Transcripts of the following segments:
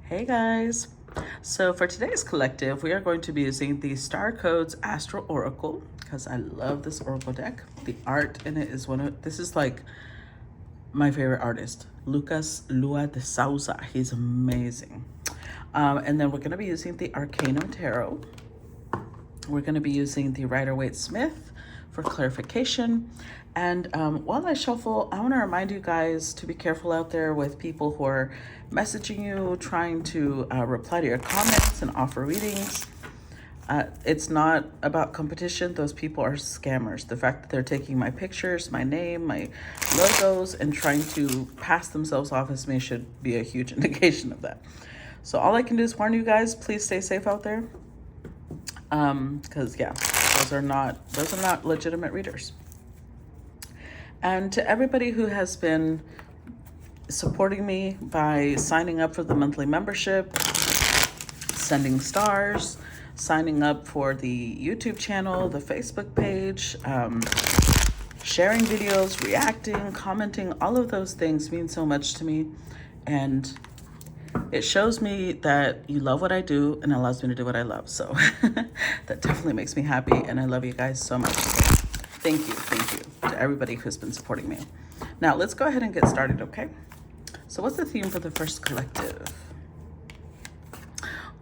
Hey guys. So for today's collective, we are going to be using the Star Codes Astral Oracle because I love this Oracle deck. The art in it is this is like my favorite artist, Lucas Lua de Souza. He's amazing. And then we're going to be using the Arcanum Tarot. We're going to be using the Rider-Waite-Smith for clarification. And while I shuffle, I want to remind you guys to be careful out there with people who are messaging you, trying to reply to your comments and offer readings. It's not about competition. Those people are scammers. The fact that they're taking my pictures, my name, my logos, and trying to pass themselves off as me should be a huge indication of that. So all I can do is warn you guys, please stay safe out there. Because yeah, those are not legitimate readers. And to everybody who has been supporting me by signing up for the monthly membership, sending stars, signing up for the YouTube channel, the Facebook page, sharing videos, reacting, commenting, all of those things mean so much to me. And it shows me that you love what I do and allows me to do what I love. So that definitely makes me happy, and I love you guys so much. So thank you to everybody who's been supporting me. Now let's go ahead and get started, okay? So what's the theme for the first collective?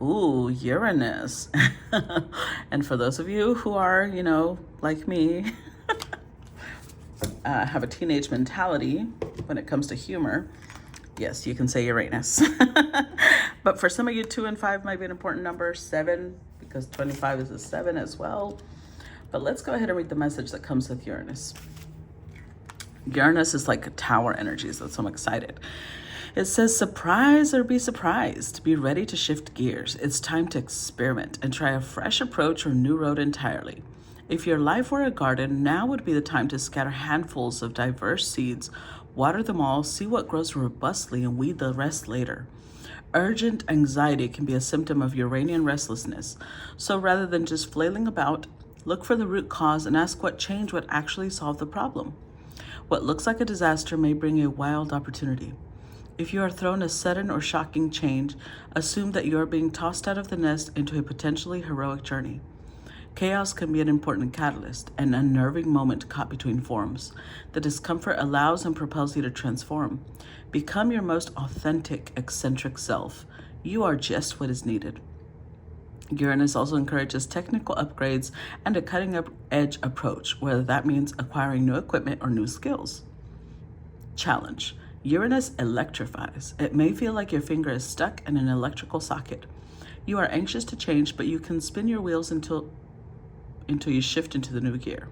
Ooh, Uranus. And for those of you who are, like me, have a teenage mentality when it comes to humor, yes, you can say Uranus. But for some of you, 2 and 5 might be an important number. 7, because 25 is a 7 as well. But let's go ahead and read the message that comes with Uranus. Uranus is like a tower energy, so I'm excited. It says, surprise or be surprised. Be ready to shift gears. It's time to experiment and try a fresh approach or new road entirely. If your life were a garden, now would be the time to scatter handfuls of diverse seeds, water them all, see what grows robustly, and weed the rest later. Urgent anxiety can be a symptom of Uranian restlessness. So rather than just flailing about, look for the root cause and ask what change would actually solve the problem. What looks like a disaster may bring a wild opportunity. If you are thrown a sudden or shocking change, assume that you are being tossed out of the nest into a potentially heroic journey. Chaos can be an important catalyst, an unnerving moment caught between forms. The discomfort allows and propels you to transform. Become your most authentic, eccentric self. You are just what is needed. Uranus also encourages technical upgrades and a cutting-edge approach, whether that means acquiring new equipment or new skills. Challenge. Uranus electrifies. It may feel like your finger is stuck in an electrical socket. You are anxious to change, but you can spin your wheels until you shift into the new gear.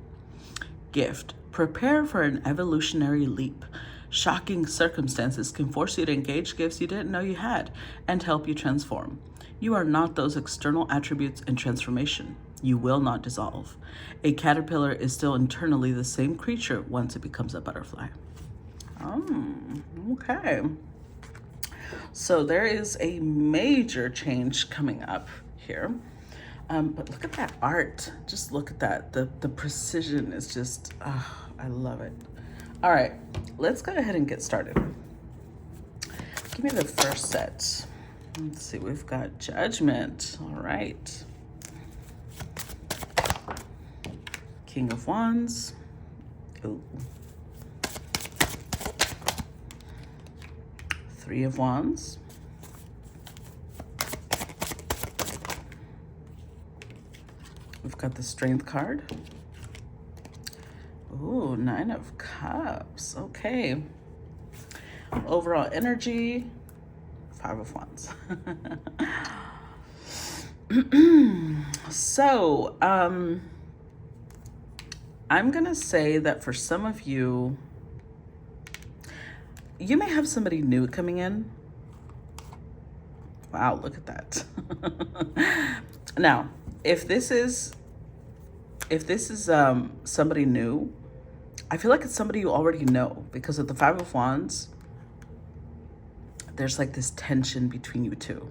Gift. Prepare for an evolutionary leap. Shocking circumstances can force you to engage gifts you didn't know you had and help you transform. You are not those external attributes in transformation. You will not dissolve. A caterpillar is still internally the same creature once it becomes a butterfly. Okay. So there is a major change coming up here. But look at that art. Just look at that. The precision is just, I love it. All right, let's go ahead and get started. Give me the first set. Let's see, we've got Judgment. All right. King of Wands. Ooh. 3 of Wands. We've got the Strength card. Ooh, 9 of Cups. Okay. Overall energy, 5 of Wands. So, I'm going to say that for some of you, you may have somebody new coming in. Wow, look at that. Now, if this is somebody new, I feel like it's somebody you already know, because of the 5 of Wands, there's like this tension between you two.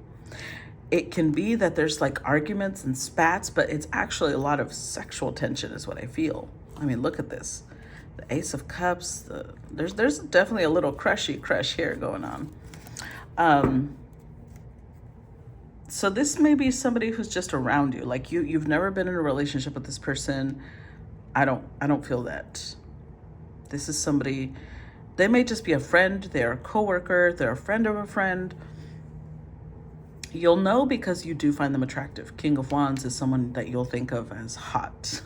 It can be that there's like arguments and spats, but it's actually a lot of sexual tension is what I feel. I mean, look at this. The Ace of Cups, there's definitely a little crush here going on. So this may be somebody who's just around you. Like you've never been in a relationship with this person. I don't feel that. This is somebody, they may just be a friend, they're a coworker, they're a friend of a friend. You'll know because you do find them attractive. King of Wands is someone that you'll think of as hot.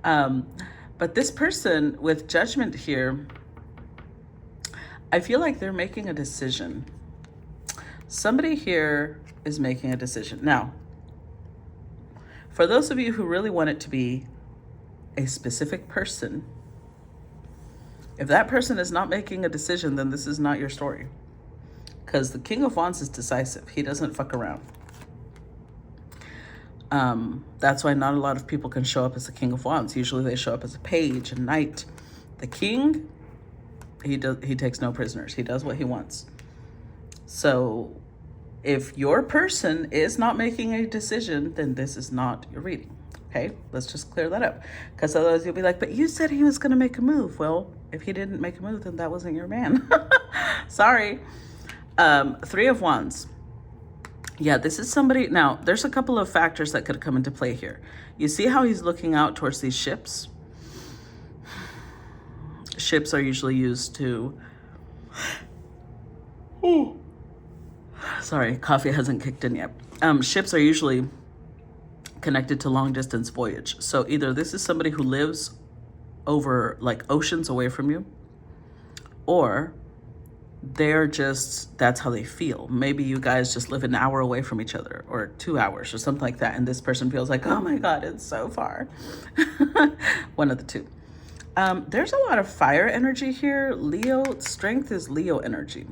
But this person with Judgment here, I feel like they're making a decision. Somebody here is making a decision. Now, for those of you who really want it to be a specific person, if that person is not making a decision, then this is not your story. Because the King of Wands is decisive. He doesn't fuck around. That's why not a lot of people can show up as the King of Wands. Usually they show up as a page, a knight. The king, he takes no prisoners. He does what he wants. So if your person is not making a decision, then this is not your reading. Okay, let's just clear that up. Because otherwise you'll be like, but you said he was going to make a move. Well, if he didn't make a move, then that wasn't your man. Sorry. Three of Wands. Yeah, this is somebody. Now, there's a couple of factors that could come into play here. You see how he's looking out towards these ships? Ships are usually used to... Ooh. Sorry, coffee hasn't kicked in yet. Ships are usually connected to long distance voyage. So either this is somebody who lives over like oceans away from you, or they're just, that's how they feel. Maybe you guys just live an hour away from each other or 2 hours or something like that. And this person feels like, oh my God, it's so far. One of the two. There's a lot of fire energy here. Leo, strength is Leo energy.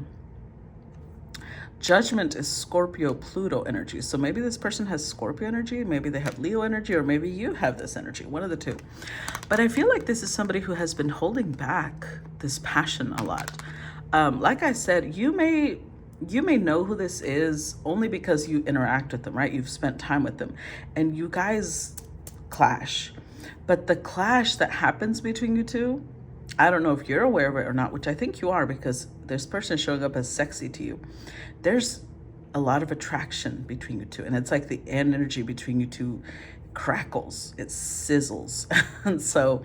Judgment is Scorpio, Pluto energy. So maybe this person has Scorpio energy, maybe they have Leo energy, or maybe you have this energy, one of the two. But I feel like this is somebody who has been holding back this passion a lot. Like I said, you may know who this is only because you interact with them, right? You've spent time with them and you guys clash. But the clash that happens between you two, I don't know if you're aware of it or not, which I think you are because this person is showing up as sexy to you. There's a lot of attraction between you two. And it's like the energy between you two crackles, it sizzles. And so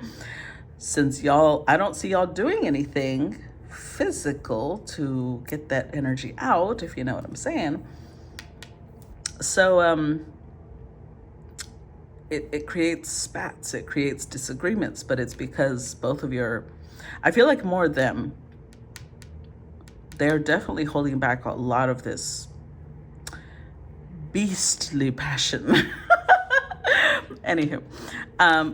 since I don't see y'all doing anything physical to get that energy out, if you know what I'm saying. So it creates spats, it creates disagreements, but it's because both of you are, I feel like more them, they're definitely holding back a lot of this beastly passion. Anywho,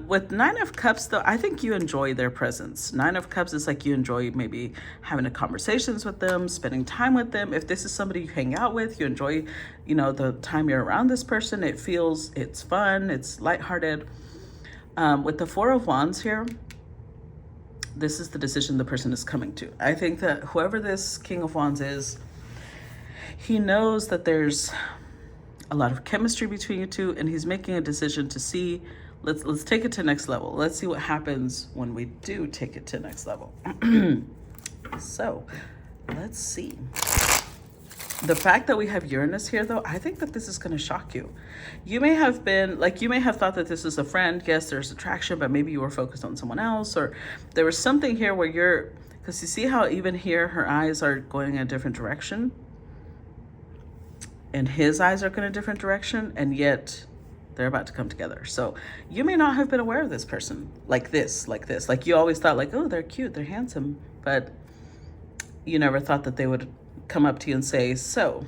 with Nine of Cups, though, I think you enjoy their presence. Nine of Cups is like you enjoy maybe having a conversations with them, spending time with them. If this is somebody you hang out with, you enjoy, the time you're around this person. It's fun, it's lighthearted. With the Four of Wands here, this is the decision the person is coming to. I think that whoever this King of Wands is, he knows that there's a lot of chemistry between you two, and he's making a decision to see, let's take it to next level. Let's see what happens when we do take it to next level. So let's see. The fact that we have Uranus here, though, I think that this is going to shock you. You may have thought that this is a friend. Yes, there's attraction, but maybe you were focused on someone else, or there was something here where because you see how even here her eyes are going in a different direction, and his eyes are going in a different direction, and yet they're about to come together. So you may not have been aware of this person like this. Like you always thought like, oh, they're cute, they're handsome, but you never thought that they would come up to you and say, so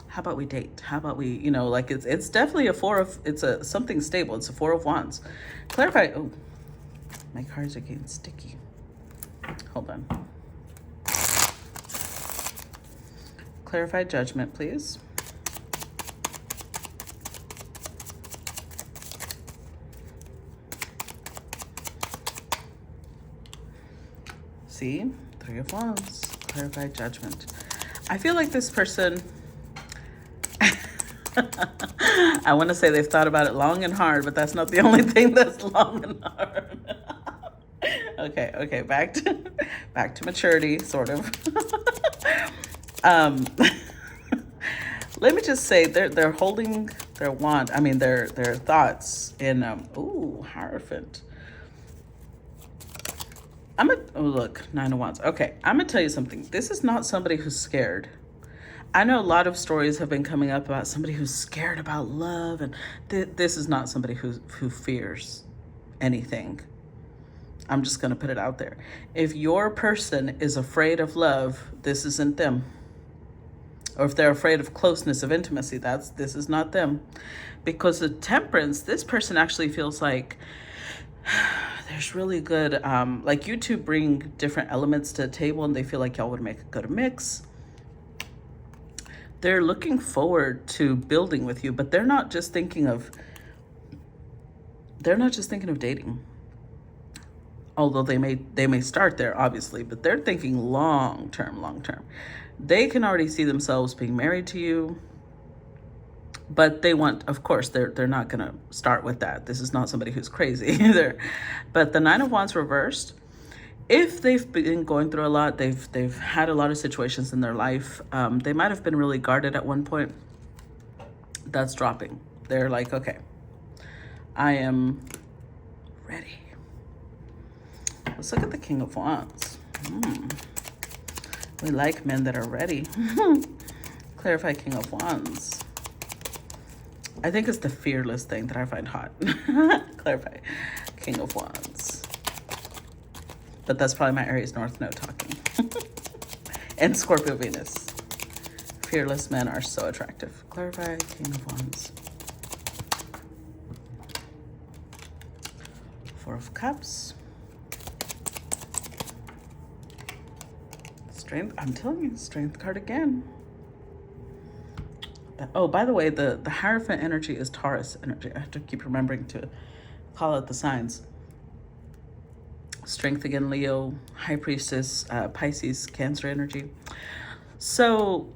how about we date? How about we, like it's definitely it's a something stable. It's a Four of Wands. Clarify. Oh, my cards are getting sticky. Hold on. Clarify Judgment, please. See, Three of Wands, clarify Judgment. I feel like this person, I want to say they've thought about it long and hard, but that's not the only thing that's long and hard. Okay, back to maturity, sort of. let me just say they're holding their wand. I mean their thoughts in ooh, Hierophant. Oh look, Nine of Wands. Okay, I'm gonna tell you something. This is not somebody who's scared. I know a lot of stories have been coming up about somebody who's scared about love, and this is not somebody who fears anything. I'm just gonna put it out there. If your person is afraid of love, this isn't them. Or if they're afraid of closeness, of intimacy, this is not them. Because the Temperance, this person actually feels like there's really good, like you two bring different elements to the table and they feel like y'all would make a good mix. They're looking forward to building with you, but they're not just thinking of dating. Although they may start there, obviously, but they're thinking long term. They can already see themselves being married to you, but they want, of course, they're not gonna start with that. This is not somebody who's crazy either. But the Nine of Wands reversed, if they've been going through a lot, they've had a lot of situations in their life, they might have been really guarded at one point. That's dropping. They're like, okay, I am ready. Let's look at the King of Wands. We like men that are ready. Clarify King of Wands. I think it's the fearless thing that I find hot. Clarify King of Wands. But that's probably my Aries North Node talking. And Scorpio Venus. Fearless men are so attractive. Clarify King of Wands. Four of Cups. Strength. I'm telling you, Strength card again. Oh, by the way, the Hierophant energy is Taurus energy. I have to keep remembering to call out the signs. Strength again, Leo, High Priestess, Pisces, Cancer energy. So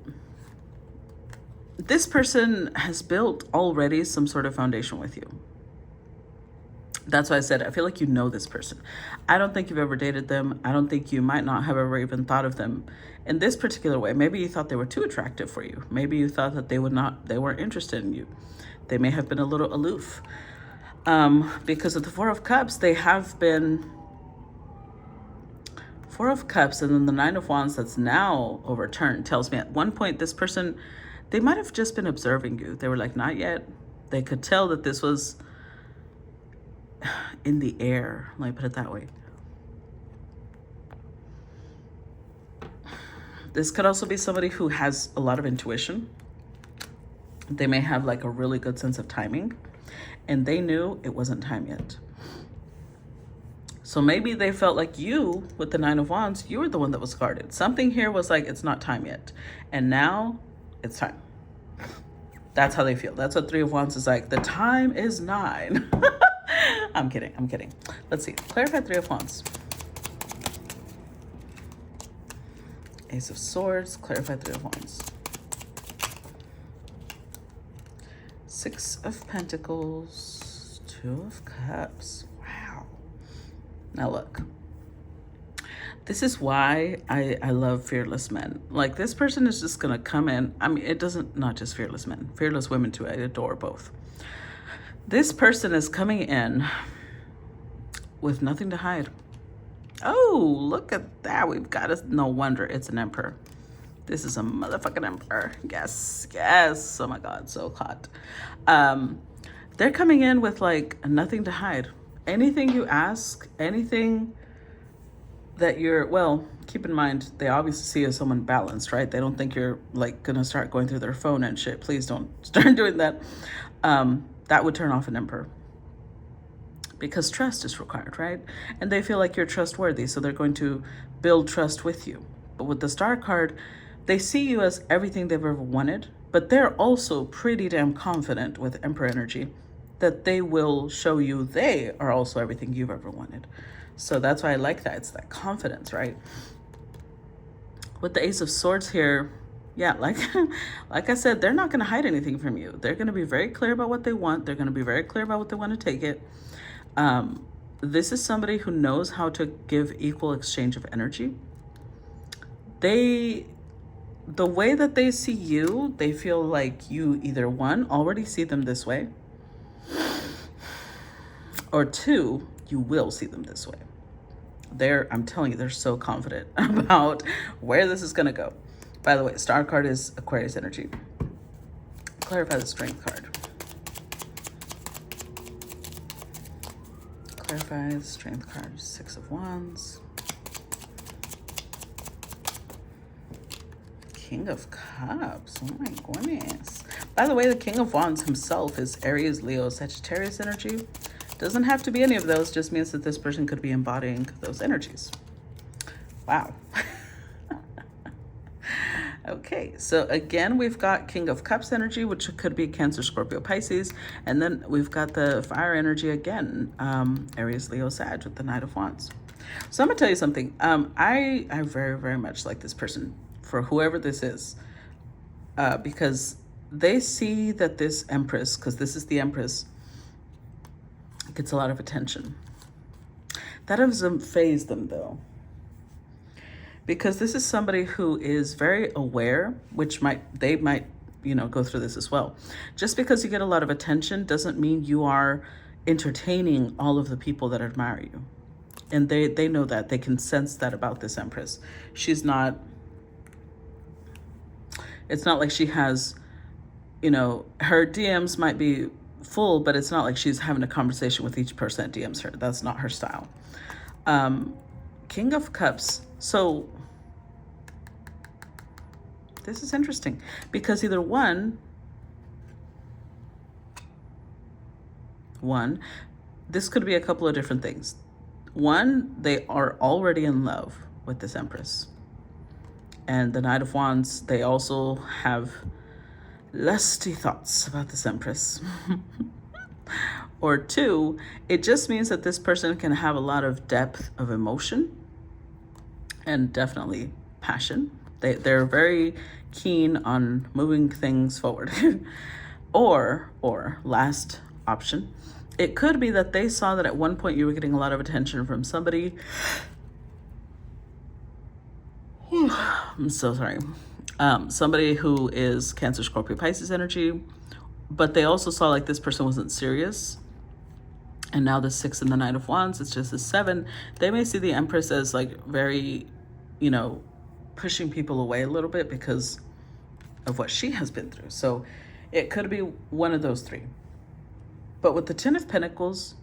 this person has built already some sort of foundation with you. That's why I said, I feel like you know this person. I don't think you've ever dated them. I don't think you might not have ever even thought of them in this particular way. Maybe you thought they were too attractive for you. Maybe you thought that they weren't interested in you. They may have been a little aloof. Because of the Four of Cups, they have been Four of Cups, and then the Nine of Wands that's now overturned tells me at one point this person, they might have just been observing you. They were like, not yet. They could tell that this was in the air. Let me put it that way. This could also be somebody who has a lot of intuition. They may have like a really good sense of timing, and they knew it wasn't time yet. So maybe they felt like you, with the Nine of Wands, you were the one that was guarded. Something here was like, it's not time yet. And now it's time. That's how they feel. That's what Three of Wands is like. The time is 9. I'm kidding. Let's see. Clarify Three of Wands. Ace of Swords. Clarify Three of Wands. Six of Pentacles. Two of Cups. Wow. Now look. This is why I love fearless men. Like, this person is just gonna come in. I mean, it doesn't, not just fearless men, fearless women too. I adore both. This person is coming in with nothing to hide. Oh, look at that. We've got a, no wonder it's an Emperor. This is a motherfucking Emperor. Yes. Oh my God, so hot. They're coming in with like nothing to hide. Anything you ask, anything that you're, well, keep in mind, they obviously see you as someone balanced, right? They don't think you're like gonna start going through their phone and shit. Please don't start doing that. That would turn off an Emperor, because trust is required, right? And they feel like you're trustworthy, so they're going to build trust with you. But with the Star card, they see you as everything they've ever wanted, but they're also pretty damn confident with Emperor energy that they will show you they are also everything you've ever wanted. So that's why I like that. It's that confidence, right? With the Ace of Swords here, yeah, like I said, they're not going to hide anything from you. They're going to be very clear about what they want. They're going to be very clear about what they want to take it. This is somebody who knows how to give equal exchange of energy. They the way that they see you, they feel like you either one, already see them this way, or two, you will see them this way. I'm telling you, they're so confident about where this is going to go. By the way, star card is Aquarius energy. Clarify the strength card. Clarify the strength card. 6 of Wands. King of Cups. Oh my goodness. By the way, the King of Wands himself is Aries, Leo, Sagittarius energy. Doesn't have to be any of those, just means that this person could be embodying those energies. Wow. Okay, so again, we've got King of Cups energy, which could be Cancer, Scorpio, Pisces. And then we've got the fire energy again, Aries, Leo, Sag with the Knight of Wands. So I'm gonna tell you something. I very, very much like this person, for whoever this is, because they see that this Empress, because this is the Empress, gets a lot of attention. That doesn't faze them though, because this is somebody who is very aware, which they might go through this as well. Just because you get a lot of attention doesn't mean you are entertaining all of the people that admire you. And they know that. They can sense that about this Empress. She's not, it's not like she has, her DMs might be full, but it's not like she's having a conversation with each person that DMs her. That's not her style. King of Cups. So this is interesting, because either one, this could be a couple of different things. One, they are already in love with this Empress. And the Knight of Wands, they also have lusty thoughts about this Empress. Or two, it just means that this person can have a lot of depth of emotion and definitely passion. They're very keen on moving things forward. or last option, it could be that they saw that at one point you were getting a lot of attention from somebody. I'm so sorry. Somebody who is Cancer, Scorpio, Pisces energy, but they also saw like this person wasn't serious. And now the 6 and the Knight of Wands, it's just a 7. They may see the Empress as like very, pushing people away a little bit because of what she has been through. So it could be one of those three. But with the 10 of Pentacles,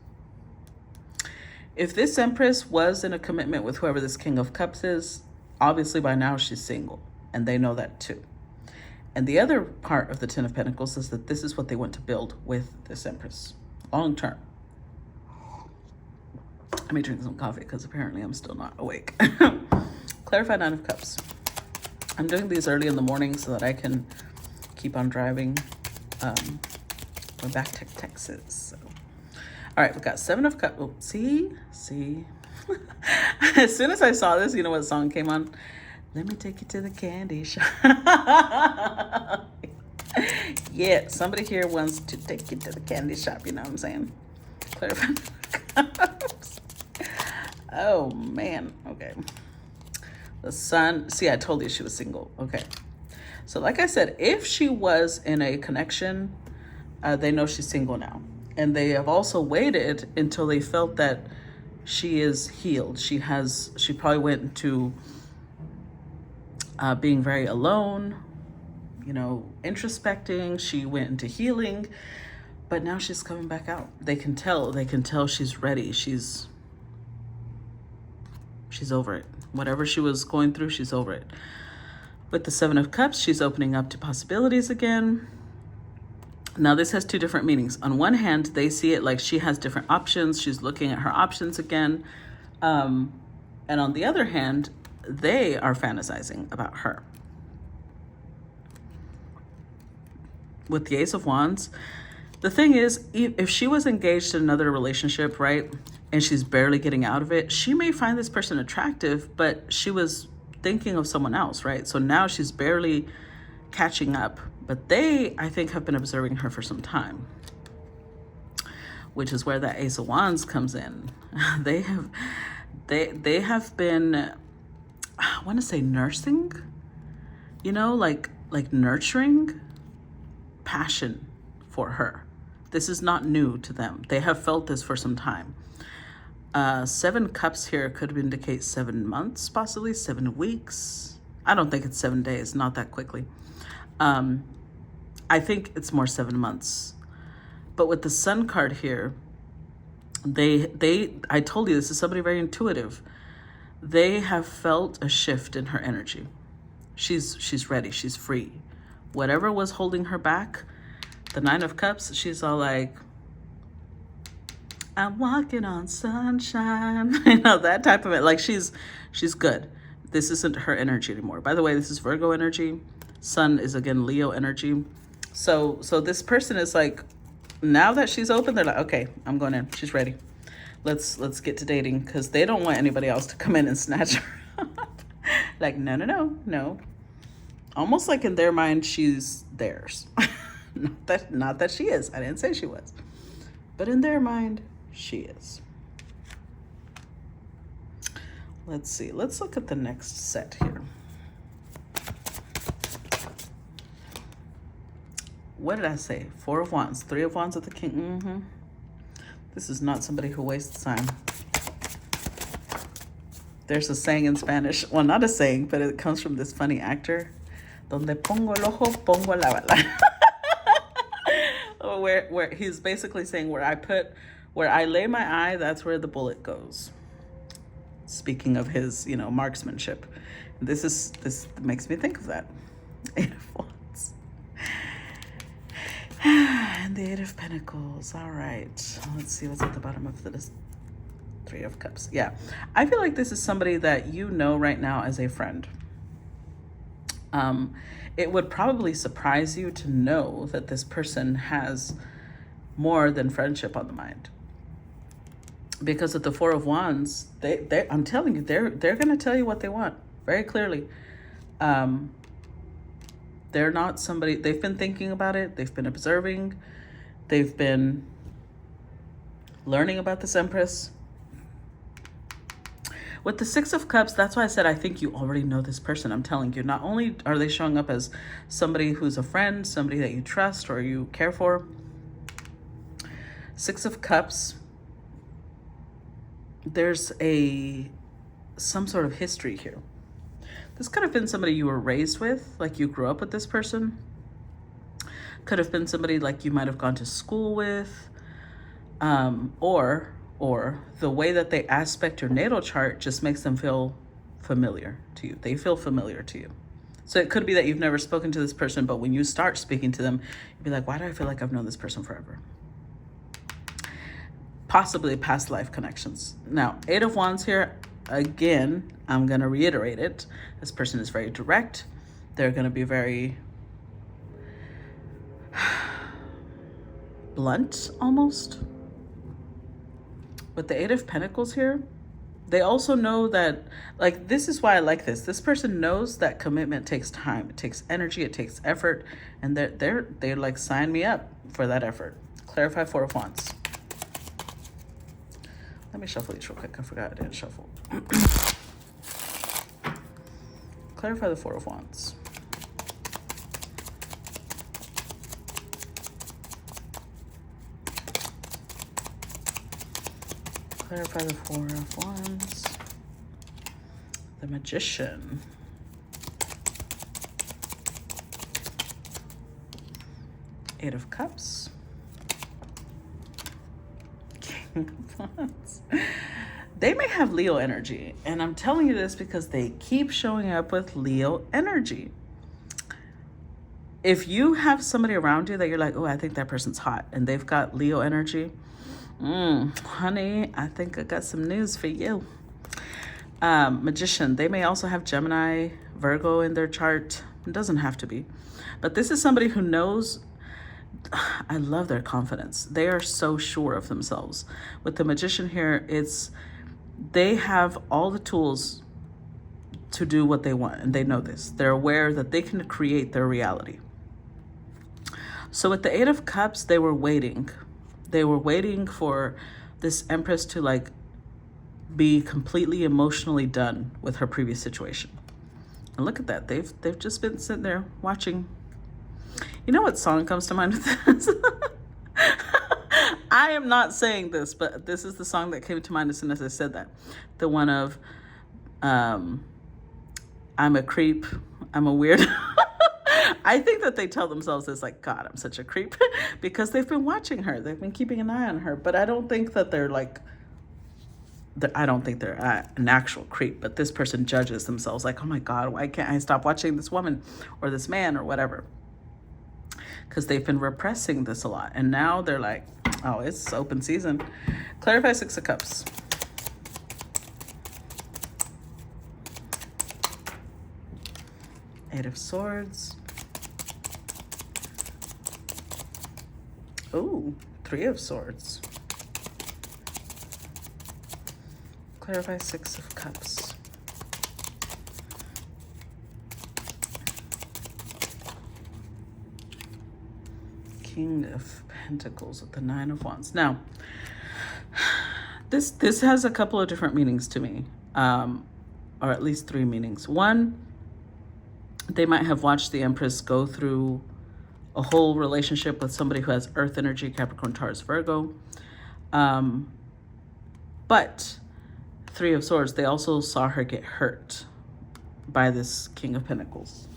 if this Empress was in a commitment with whoever this King of Cups is, obviously by now she's single, and they know that too. And the other part of the 10 of Pentacles is that this is what they want to build with this Empress, long term. Let me drink some coffee because apparently I'm still not awake. Clarify 9 of Cups. I'm doing these early in the morning so that I can keep on driving. We're back to Texas. So. All right, we've got 7 of Cups. Oh, see? As soon as I saw this, you know what song came on? Let me take you to the candy shop. Yeah, somebody here wants to take you to the candy shop, you know what I'm saying? Clarify 9 of Cups. Oh, man. Okay. The Sun. See, I told you she was single. Okay. So like I said, if she was in a connection, they know she's single now. And they have also waited until they felt that she is healed. She probably went into being very alone, introspecting. She went into healing, but now she's coming back out. They can tell she's ready. She's over it. Whatever she was going through, she's over it. With the 7 of Cups, she's opening up to possibilities again. Now, this has two different meanings. On one hand, they see it like she has different options. She's looking at her options again. And on the other hand, they are fantasizing about her. With the Ace of Wands, the thing is, if she was engaged in another relationship, right, and she's barely getting out of it, she may find this person attractive, but she was thinking of someone else, right? So now she's barely catching up. But they, I think, have been observing her for some time, which is where that Ace of Wands comes in. They have been, I want to say nursing you know, like nurturing passion for her. This is not new to them. They have felt this for some time. 7 cups here could indicate 7 months, possibly 7 weeks. I don't think it's 7 days, not that quickly. I think it's more 7 months. But with the Sun card here, I told you this is somebody very intuitive. They have felt a shift in her energy. She's ready, she's free. Whatever was holding her back, the 9 of Cups, she's all like, I'm walking on sunshine. You know, that type of it. Like she's good. This isn't her energy anymore. By the way, this is Virgo energy. Sun is again Leo energy. So this person is like, now that she's open, they're like, okay, I'm going in. She's ready. Let's get to dating, because they don't want anybody else to come in and snatch her up. Like, no. Almost like in their mind, she's theirs. Not that she is. I didn't say she was. But in their mind, she is. Let's see. Let's look at the next set here. What did I say? 4 of Wands, 3 of Wands with the King. This is not somebody who wastes time. There's a saying in Spanish. Well, not a saying, but it comes from this funny actor. Donde pongo el ojo, pongo la bala. Where he's basically saying where I lay my eye, that's where the bullet goes. Speaking of his, marksmanship. This makes me think of that. 8 of Wands. And the 8 of Pentacles. All right. Let's see what's at the bottom of this. 3 of Cups. Yeah. I feel like this is somebody that you know right now as a friend. It would probably surprise you to know that this person has more than friendship on the mind. Because of the 4 of Wands, I'm telling you, they're going to tell you what they want very clearly. They're not somebody, they've been thinking about it. They've been observing. They've been learning about this Empress. With the 6 of Cups, that's why I said I think you already know this person. I'm telling you, not only are they showing up as somebody who's a friend, somebody that you trust or you care for. 6 of Cups, there's some sort of history here. This could have been somebody you were raised with, like you grew up with this person. Could have been somebody like you might have gone to school with, or the way that they aspect your natal chart just makes them feel familiar to you. They feel familiar to you. So it could be that you've never spoken to this person, but when you start speaking to them, you'll be like, why do I feel like I've known this person forever? Possibly past life connections. Now, 8 of Wands here, again, I'm going to reiterate it. This person is very direct. They're going to be very blunt almost. With the 8 of Pentacles here, they also know that, like, this is why I like this. This person knows that commitment takes time. It takes energy. It takes effort. And they're like, sign me up for that effort. Clarify 4 of Wands. Let me shuffle these real quick. I forgot I didn't shuffle. Clarify the 4 of Wands. Clarify the 4 of Wands. The Magician. Eight of Cups. King of Wands. They may have Leo energy, and I'm telling you this because they keep showing up with Leo energy. If you have somebody around you that you're like, oh, I think that person's hot, and they've got Leo energy, honey, I think I got some news for you. Magician, they may also have Gemini, Virgo in their chart. It doesn't have to be. But this is somebody who knows, I love their confidence. They are so sure of themselves. With the Magician here, they have all the tools to do what they want, and they know this. They're aware that they can create their reality. So with the 8 of Cups, they were waiting. They were waiting for this Empress to be completely emotionally done with her previous situation. And look at that. They've just been sitting there watching. You know what song comes to mind with this? I am not saying this, but this is the song that came to mind as soon as I said that. The one of I'm a creep, I'm a weird. I think that they tell themselves this, like, God, I'm such a creep, because they've been watching her. They've been keeping an eye on her. But I don't think that they're like, I don't think they're an actual creep. But this person judges themselves like, oh my God, why can't I stop watching this woman or this man or whatever? Because they've been repressing this a lot. And now they're like, oh, it's open season. Clarify Six of Cups. Eight of Swords. Ooh, Three of Swords. Clarify Six of Cups. King of Pentacles with the Nine of Wands. Now, this has a couple of different meanings to me, or at least three meanings. One, they might have watched the Empress go through a whole relationship with somebody who has Earth energy, Capricorn, Taurus, Virgo. But Three of Swords, they also saw her get hurt by this King of Pentacles.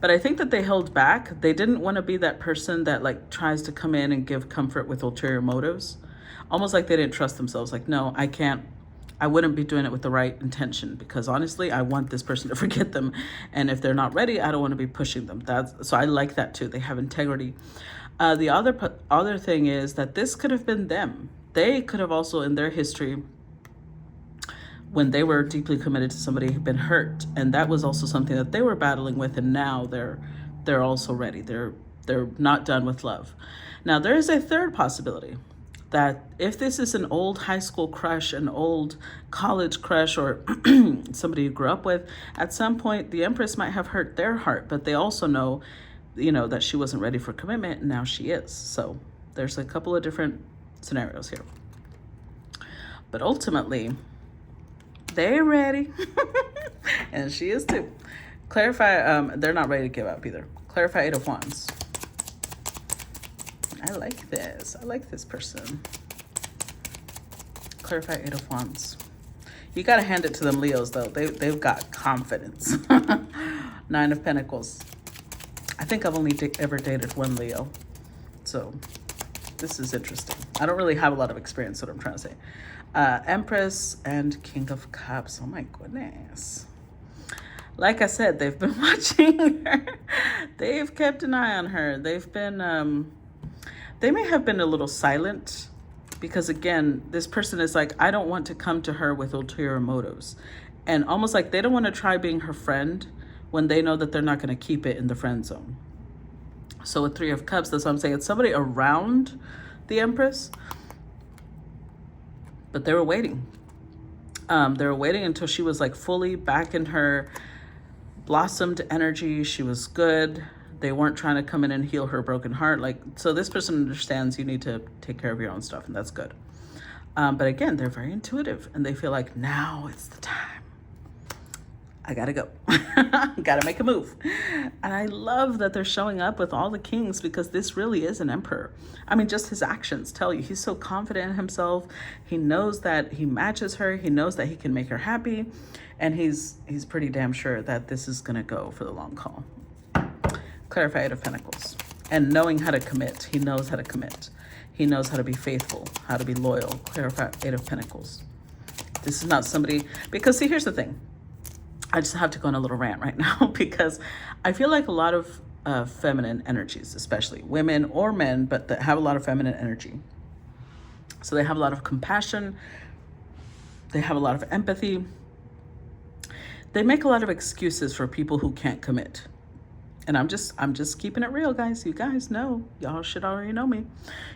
But I think that they held back. They didn't want to be that person that like tries to come in and give comfort with ulterior motives. Almost like they didn't trust themselves. Like, no, I wouldn't be doing it with the right intention, because honestly, I want this person to forget them. And if they're not ready, I don't want to be pushing them. So I like that too. They have integrity. The other thing is that this could have been them. They could have also, in their history, when they were deeply committed to somebody, been hurt. And that was also something that they were battling with. And now they're also ready. They're not done with love. Now, there is a third possibility, that if this is an old high school crush, an old college crush, or somebody you grew up with, at some point the Empress might have hurt their heart, but they also know, that she wasn't ready for commitment, and now she is. So there's a couple of different scenarios here. But ultimately, they're ready. And she is too. Clarify, they're not ready to give up either. Clarify Eight of Wands. I like this. I like this person. Clarify Eight of Wands. You got to hand it to them Leos, though. They've got confidence. Nine of Pentacles. I think I've only ever dated one Leo. So this is interesting. I don't really have a lot of experience, what I'm trying to say. Empress and King of Cups. Oh, my goodness. Like I said, they've been watching her. They've kept an eye on her. They've been... They may have been a little silent because, again, this person is like, I don't want to come to her with ulterior motives. And almost like they don't want to try being her friend when they know that they're not going to keep it in the friend zone. So with Three of Cups, that's what I'm saying. It's somebody around the Empress, but they were waiting. They were waiting until she was like fully back in her blossomed energy. She was good. They weren't trying to come in and heal her broken heart. So this person understands you need to take care of your own stuff, and that's good. But again, they're very intuitive, and they feel like now it's the time. I gotta go. Gotta make a move. And I love that they're showing up with all the kings, because this really is an emperor. I mean, just his actions tell you he's so confident in himself. He knows that he matches her. He knows that he can make her happy. And he's pretty damn sure that this is gonna go for the long haul. Clarify Eight of Pentacles. And knowing how to commit. He knows how to commit. He knows how to be faithful, how to be loyal. Clarify Eight of Pentacles. This is not somebody, because see, here's the thing. I just have to go on a little rant right now, because I feel like a lot of feminine energies, especially women or men, but that have a lot of feminine energy. So they have a lot of compassion. They have a lot of empathy. They make a lot of excuses for people who can't commit. And I'm just keeping it real, guys. You guys know, y'all should already know me.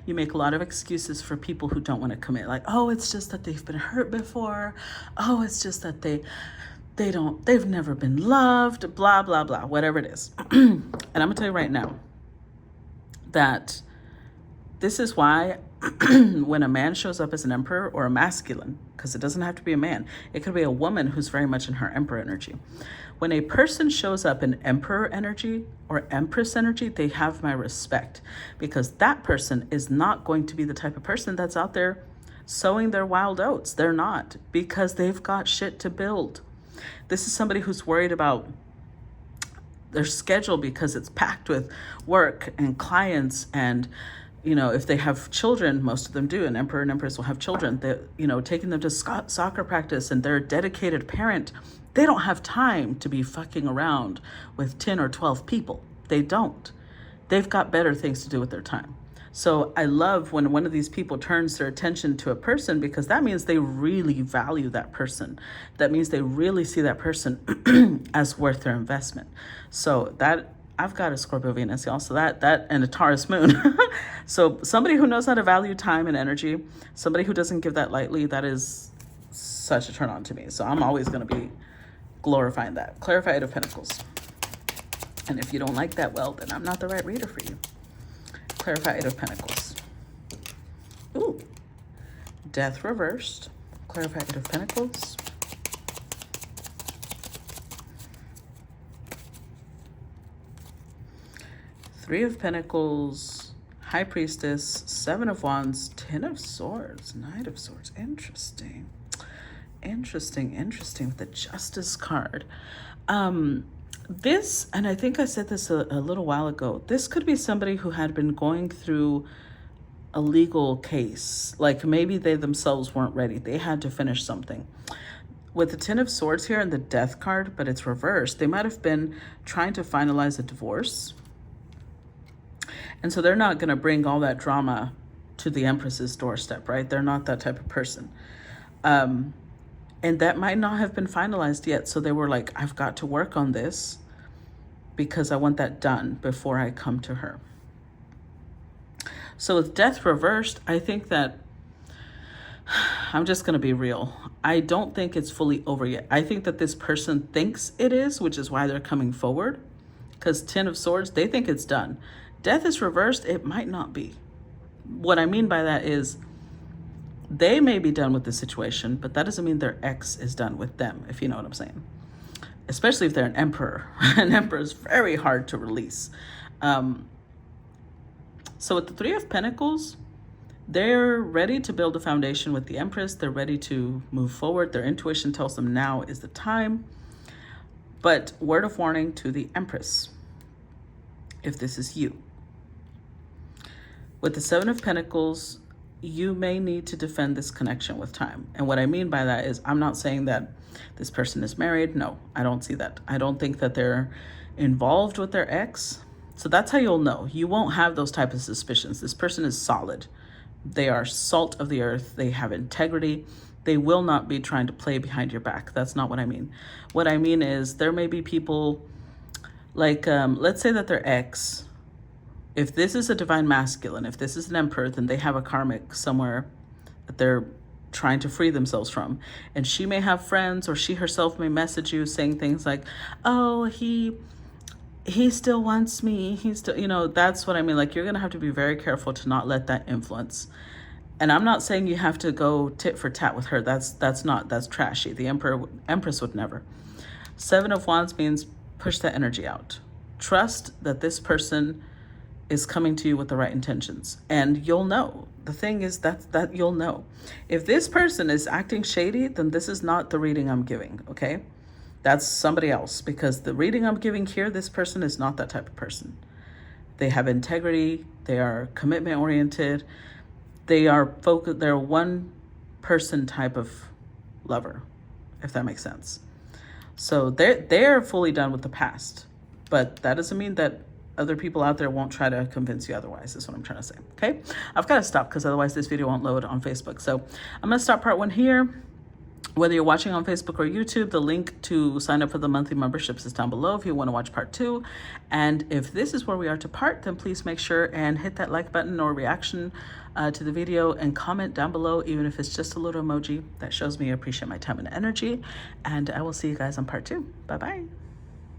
You make a lot of excuses for people who don't want to commit. Like, oh, it's just that they've been hurt before. Oh, it's just that they've never been loved, blah, blah, blah, whatever it is. And I'm gonna tell you right now that this is why when a man shows up as an emperor, or a masculine, because it doesn't have to be a man, it could be a woman who's very much in her emperor energy. When a person shows up in Emperor energy or Empress energy, they have my respect, because that person is not going to be the type of person that's out there sowing their wild oats. They're not, because they've got shit to build. This is somebody who's worried about their schedule because it's packed with work and clients, and if they have children, most of them do, an emperor and empress will have children, that taking them to soccer practice, and they're a dedicated parent. They don't have time to be fucking around with 10 or 12 people. They don't. They've got better things to do with their time. So I love when one of these people turns their attention to a person, because that means they really value that person. That means they really see that person as worth their investment. So that, I've got a Scorpio Venus, y'all. So that and a Taurus moon. So somebody who knows how to value time and energy, somebody who doesn't give that lightly, that is such a turn on to me. So I'm always going to be glorifying that. Clarify Eight of Pentacles. And if you don't like that, well, then I'm not the right reader for you. Clarify Eight of Pentacles. Ooh. Death reversed. Clarify Eight of Pentacles. Three of Pentacles. High Priestess. Seven of Wands. 10 of Swords. Knight of Swords. Interesting. Interesting with the Justice card. This, and I think I said this a little while ago, this could be somebody who had been going through a legal case. Like maybe they themselves weren't ready. They had to finish something. With the 10 of Swords here and the Death card, but it's reversed, they might have been trying to finalize a divorce. And so they're not going to bring all that drama to the Empress's doorstep, right? They're not that type of person. And that might not have been finalized yet. So they were like, I've got to work on this because I want that done before I come to her. So with Death reversed, I think that, I'm just going to be real. I don't think it's fully over yet. I think that this person thinks it is, which is why they're coming forward. Because 10 of Swords, they think it's done. Death is reversed. It might not be. What I mean by that is, they may be done with the situation, but that doesn't mean their ex is done with them, if you know what I'm saying. Especially if they're an emperor. An emperor is very hard to release. So with the Three of Pentacles, they're ready to build a foundation with the Empress. They're ready to move forward. Their intuition tells them now is the time. But word of warning to the Empress, if this is you. With the Seven of Pentacles, you may need to defend this connection with time. And what I mean by that is, I'm not saying that this person is married. No, I don't see that. I don't think that they're involved with their ex. So that's how you'll know. You won't have those type of suspicions. This person is solid. They are salt of the earth. They have integrity. They will not be trying to play behind your back. That's not what I mean. What I mean is, there may be people like, let's say that their ex, if this is a divine masculine, if this is an emperor, then they have a karmic somewhere that they're trying to free themselves from. And she may have friends, or she herself may message you saying things like, oh, he still wants me. He's still, that's what I mean. Like, you're going to have to be very careful to not let that influence. And I'm not saying you have to go tit for tat with her. That's trashy. The Empress would never. Seven of Wands means push that energy out. Trust that this person is coming to you with the right intentions, and you'll know. The thing is that you'll know. If this person is acting shady, then this is not the reading I'm giving, okay? That's somebody else, because the reading I'm giving here, this person is not that type of person. They have integrity. They are commitment oriented. They are focused. They're one person type of lover, if that makes sense. So they're fully done with the past, but that doesn't mean that other people out there won't try to convince you otherwise, is what I'm trying to say, okay? I've got to stop, because otherwise this video won't load on Facebook. So I'm going to stop part one here. Whether you're watching on Facebook or YouTube, the link to sign up for the monthly memberships is down below if you want to watch part two. And if this is where we are to part, then please make sure and hit that like button or reaction to the video, and comment down below, even if it's just a little emoji. That shows me you appreciate my time and energy. And I will see you guys on part two. Bye-bye.